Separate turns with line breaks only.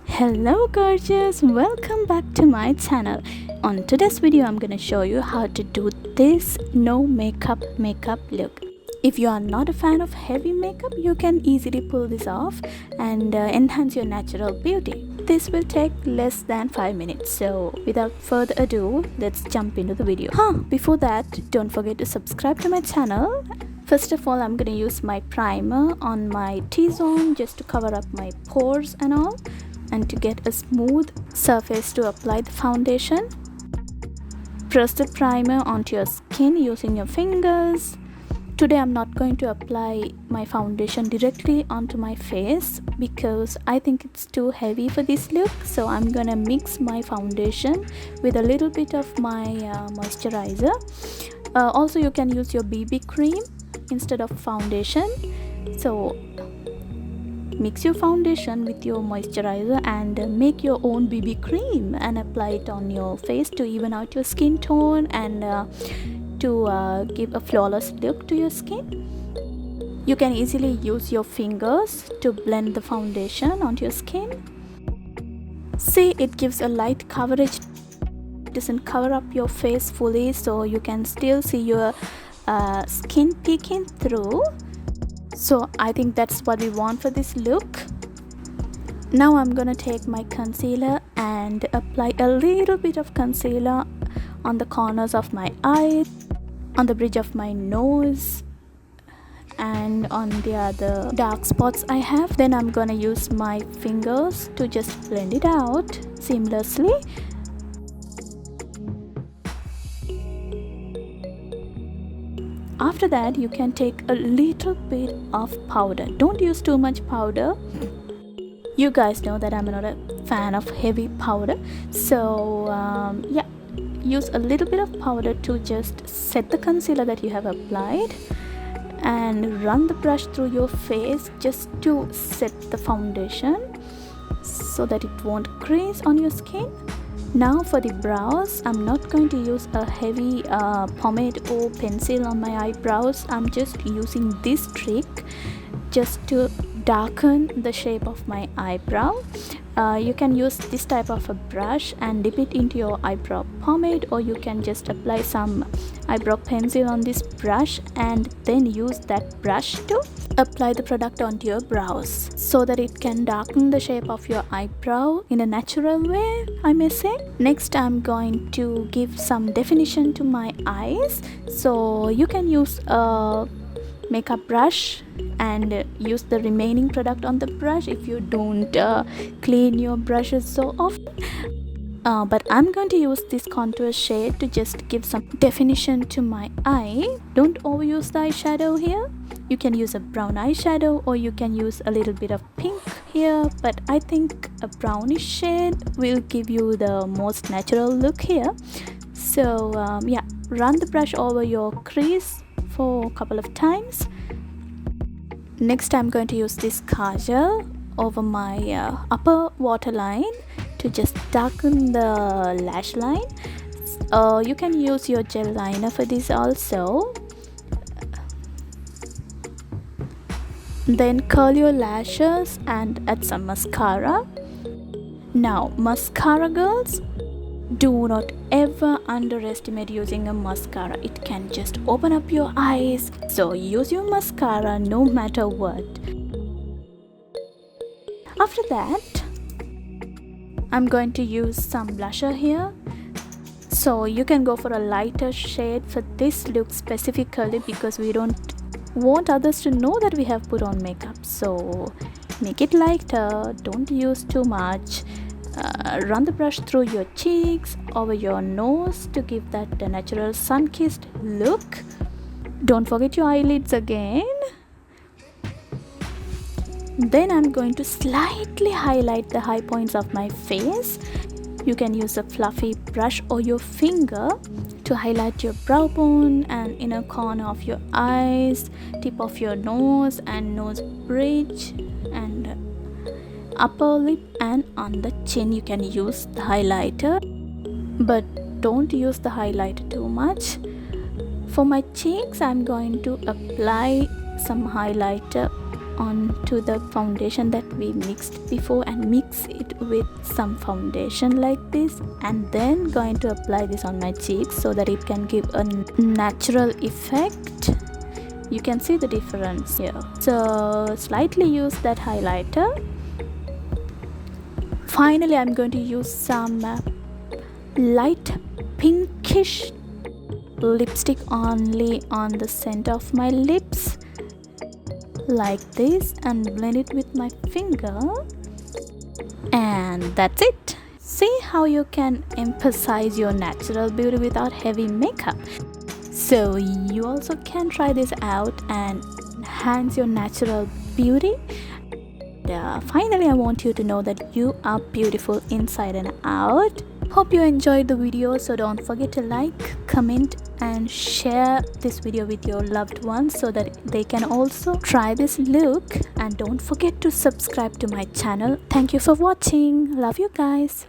Hello gorgeous, welcome back to my channel. On today's video I'm gonna show you how to do this no makeup look. If you are not a fan of heavy makeup, you can easily pull this off and enhance your natural beauty. This will take less than 5 minutes, so without further ado, let's jump into the video. Before that, don't forget to subscribe to my channel. First of all, I'm gonna use my primer on my T-zone just to cover up my pores and all, and to get a smooth surface to apply the foundation. Press the primer onto your skin using your fingers. Today I'm not going to apply my foundation directly onto my face because I think it's too heavy for this look, so I'm gonna mix my foundation with a little bit of my moisturizer. Also, you can use your BB cream instead of foundation. So mix your foundation with your moisturizer and make your own BB cream and apply it on your face to even out your skin tone and to give a flawless look to your skin. You can easily use your fingers to blend the foundation onto your skin. See, it gives a light coverage. It doesn't cover up your face fully, so you can still see your skin peeking through. So I think that's what we want for this look. Now I'm gonna take my concealer and apply a little bit of concealer on the corners of my eyes, on the bridge of my nose, and on the other dark spots I have. Then I'm gonna use my fingers to just blend it out seamlessly. After that, you can take a little bit of powder. Don't use too much powder. You guys know that I'm not a fan of heavy powder, so yeah, use a little bit of powder to just set the concealer that you have applied and run the brush through your face just to set the foundation so that it won't crease on your skin. Now for the brows, I'm not going to use a heavy pomade or pencil on my eyebrows. I'm just using this trick just to darken the shape of my eyebrow. You can use this type of a brush and dip it into your eyebrow pomade, or you can just apply some eyebrow pencil on this brush and then use that brush to apply the product onto your brows so that it can darken the shape of your eyebrow in a natural way, I may say. Next, I'm going to give some definition to my eyes, so you can use a makeup brush and use the remaining product on the brush if you don't clean your brushes so often. But I'm going to use this contour shade to just give some definition to my eye. Don't overuse the eyeshadow here. You can use a brown eyeshadow or you can use a little bit of pink here, but I think a brownish shade will give you the most natural look here. So yeah, run the brush over your crease for a couple of times. Next, I'm going to use this kajal over my upper waterline to just darken the lash line. You can use your gel liner for this also. Then curl your lashes and add some mascara. Now, mascara girls, do not ever underestimate using a mascara. It can just open up your eyes, so use your mascara no matter what. After that, I'm going to use some blusher here. So you can go for a lighter shade for this look specifically because we don't want others to know that we have put on makeup. So make it lighter, don't use too much. Run the brush through your cheeks, over your nose to give that natural sun-kissed look. Don't forget your eyelids again. Then I'm going to slightly highlight the high points of my face. You can use a fluffy brush or your finger to highlight your brow bone and inner corner of your eyes, tip of your nose and nose bridge, and upper lip and on the chin. You can use the highlighter, but don't use the highlighter too much. For my cheeks, I'm going to apply some highlighter onto the foundation that we mixed before and mix it with some foundation like this, and then going to apply this on my cheeks so that it can give a natural effect. You can see the difference here. So slightly use that highlighter. Finally, I'm going to use some light pinkish lipstick only on the center of my lips like this, and blend it with my finger, and that's it. See how you can emphasize your natural beauty without heavy makeup. So you also can try this out and enhance your natural beauty. Finally, I want you to know that you are beautiful inside and out. Hope you enjoyed the video, so don't forget to like, comment and share this video with your loved ones so that they can also try this look. And don't forget to subscribe to my channel. Thank you for watching. Love you guys.